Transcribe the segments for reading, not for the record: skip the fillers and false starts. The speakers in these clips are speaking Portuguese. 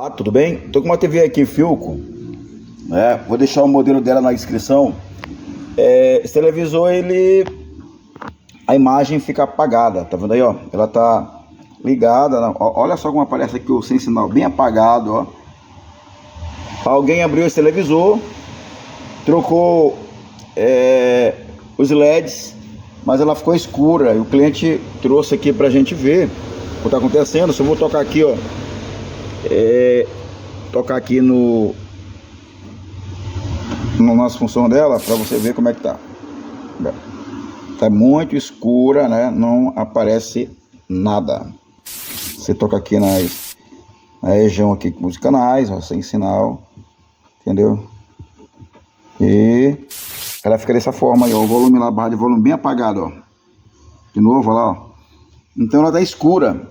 Olá, tudo bem? Estou com uma TV aqui Philco, né? Vou deixar o modelo dela na descrição. Esse televisor, a imagem fica apagada, tá vendo aí, ó? Ela tá ligada, olha só como aparece aqui o sem sinal, bem apagado, ó. Alguém abriu esse televisor, trocou os LEDs, mas ela ficou escura e o cliente trouxe aqui pra gente ver o que tá acontecendo. Se eu vou tocar aqui, ó, tocar aqui no nossa função dela, para você ver como é que tá. Tá muito escura, né? Não aparece nada. Você toca aqui na região aqui com os canais, ó, sem sinal, entendeu? E ela fica dessa forma aí, ó, o volume lá, a barra de volume bem apagado, ó. De novo, olha lá, ó. Então ela tá escura.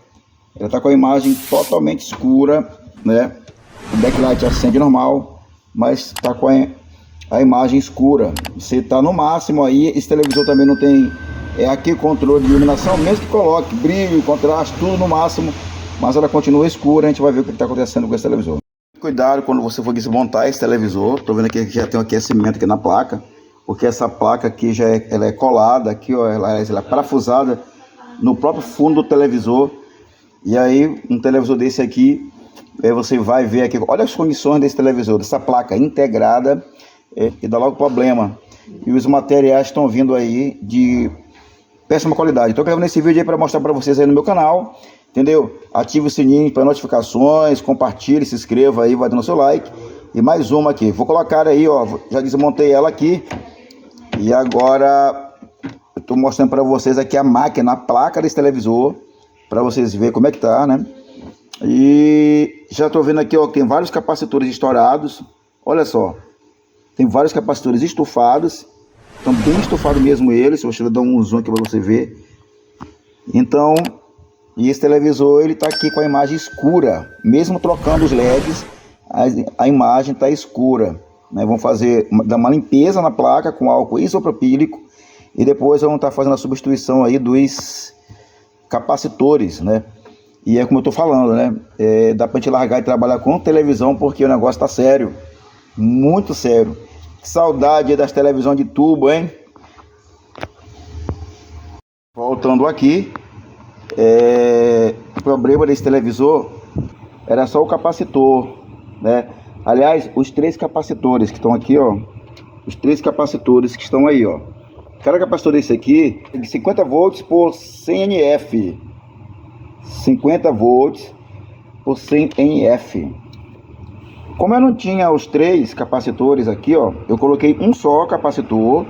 Ela tá com a imagem totalmente escura, né? O backlight acende normal, mas tá com a imagem escura. Você tá no máximo aí. Esse televisor também não tem aqui controle de iluminação, mesmo que coloque brilho, contraste, tudo no máximo, mas ela continua escura. A gente vai ver o que está acontecendo com esse televisor. Cuidado quando você for desmontar esse televisor. Tô vendo aqui que já tem um aquecimento aqui na placa, porque essa placa aqui ela é colada aqui, ó, ela é parafusada no próprio fundo do televisor. E aí um televisor desse aqui, você vai ver aqui, olha as condições desse televisor, dessa placa integrada, e dá logo problema. E os materiais estão vindo aí de péssima qualidade. Estou gravando esse vídeo aí para mostrar para vocês aí no meu canal, entendeu? Ative o sininho para notificações, compartilhe, se inscreva aí, vai dando seu like. E mais uma aqui, vou colocar aí, ó, já desmontei ela aqui. E agora eu estou mostrando para vocês aqui a máquina, a placa desse televisor, para vocês verem como é que tá, né? E já estou vendo aqui, ó, tem vários capacitores estourados. Olha só, tem vários capacitores estufados, estão bem estufados mesmo eles. Deixa eu dar um zoom aqui para você ver. Então, e esse televisor, ele tá aqui com a imagem escura, mesmo trocando os LEDs, a imagem tá escura, né? Vamos dar uma limpeza na placa com álcool isopropílico e depois vamos estar fazendo a substituição aí dos capacitores, né? E é como eu tô falando, né? Dá pra gente largar e trabalhar com televisão, porque o negócio tá sério, muito sério. Que saudade das televisões de tubo, hein? Voltando aqui, o problema desse televisor era só o capacitor, né? Aliás, os três capacitores que estão aqui, ó, os três capacitores que estão aí, ó. Cada capacitor desse aqui é de 50 volts por 100 NF. 50 volts por 100 NF. Como eu não tinha os três capacitores aqui, ó, eu coloquei um só capacitor,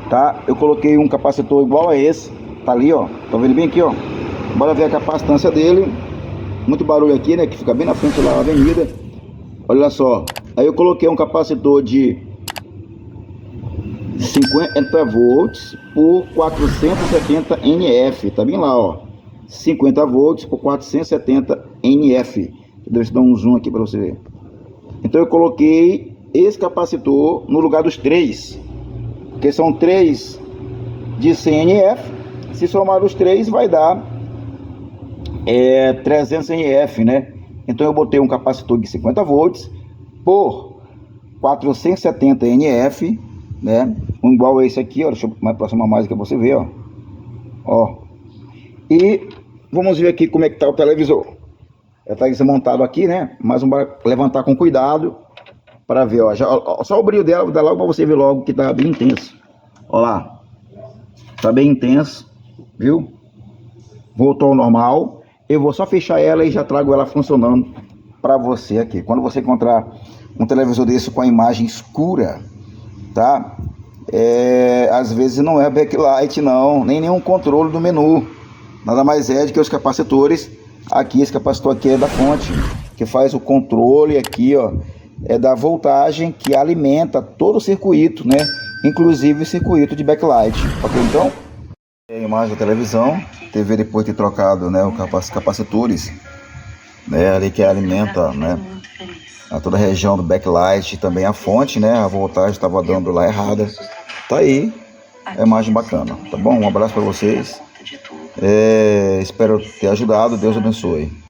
tá? Eu coloquei um capacitor igual a esse, tá ali, ó. Tá vendo bem aqui, ó? Bora ver a capacitância dele. Muito barulho aqui, né? Que fica bem na frente da avenida. Olha só. Aí eu coloquei um capacitor de 50 volts por 470 NF. Tá bem lá, ó. 50 volts por 470 NF. Deixa eu dar um zoom aqui para você ver. Então eu coloquei esse capacitor no lugar dos três, porque são três de 100 NF. Se somar os três vai dar 300 NF, né? Então eu botei um capacitor de 50 volts por 470 NF, né? Um igual a esse aqui, ó. Deixa eu me aproximar mais aqui para você ver, ó. E vamos ver aqui como é que tá o televisor. Já está desmontado aqui, né? Mas vamos levantar com cuidado para ver, ó. Só o brilho dela, vou dar logo para você ver logo que tá bem intenso. Ó lá, tá bem intenso, viu? Voltou ao normal. Eu vou só fechar ela e já trago ela funcionando para você aqui. Quando você encontrar um televisor desse com a imagem escura, tá? Às vezes não é backlight, não, nem nenhum controle do menu. Nada mais é do que os capacitores. Aqui, esse capacitor aqui é da fonte, que faz o controle aqui, ó, da voltagem que alimenta todo o circuito, né? Inclusive o circuito de backlight, ok? Então, a imagem da televisão, TV depois de ter trocado, né, os capacitores, né, ali que alimenta, né, a toda a região do backlight, também a fonte, né, a voltagem estava dando lá errada. Tá aí, a imagem bacana, tá bom? Um abraço para vocês. Espero ter ajudado. Deus abençoe.